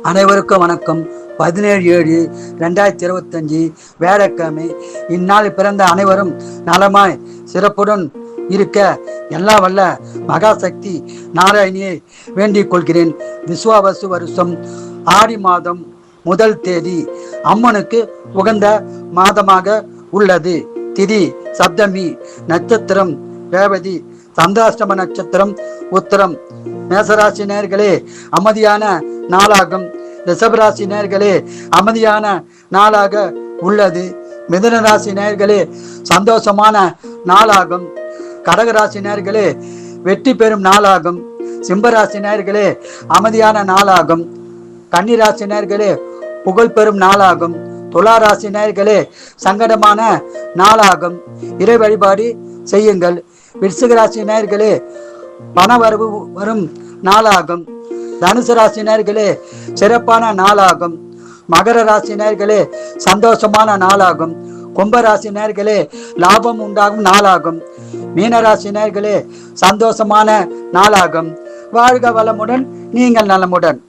அனைவருக்கும் வணக்கம். 17/7/2025 வேலைக்கிழமை. இந்நாள் பிறந்த அனைவரும் நலமாய் சிறப்புடன் இருக்க எல்லா வல்ல மகாசக்தி நாராயணியை வேண்டிக் கொள்கிறேன். விஸ்வாவசு வருஷம் ஆடி மாதம் 1 தேதி அம்மனுக்கு உகந்த மாதமாக உள்ளது. திதி சப்தமி, நட்சத்திரம் ரேவதி, சந்திராஷ்டம நட்சத்திரம் உத்திரம். மேசராசி நேயர்களே, அமைதியான நாளாகும். ரிஷபராசி நேயர்களே, அமைதியான நாளாக உள்ளது. மிதுன ராசி நேயர்களே, சந்தோஷமான நாளாகும். கடகராசி நேயர்களே, வெற்றி பெறும் நாளாகும். சிம்மராசி நேயர்களே, அமைதியான நாளாகும். கன்னிராசி நேயர்களே, புகழ் பெறும் நாளாகும். துளாராசி நேயர்களே, சங்கடமான நாளாகும். இறை வழிபாடு செய்யுங்கள். விருச்சிக ராசி நேயர்களே, பண வரவு வரும் நாளாகும். தனுசு ராசி நேயர்களே, சிறப்பான நாளாகும். மகர ராசி நேயர்களே, சந்தோஷமான நாளாகும். கும்பராசி நேயர்களே, லாபம் உண்டாகும் நாளாகும். மீனராசி நேயர்களே, சந்தோஷமான நாளாகும். வாழ்க வளமுடன், நீங்கள் நலமுடன்.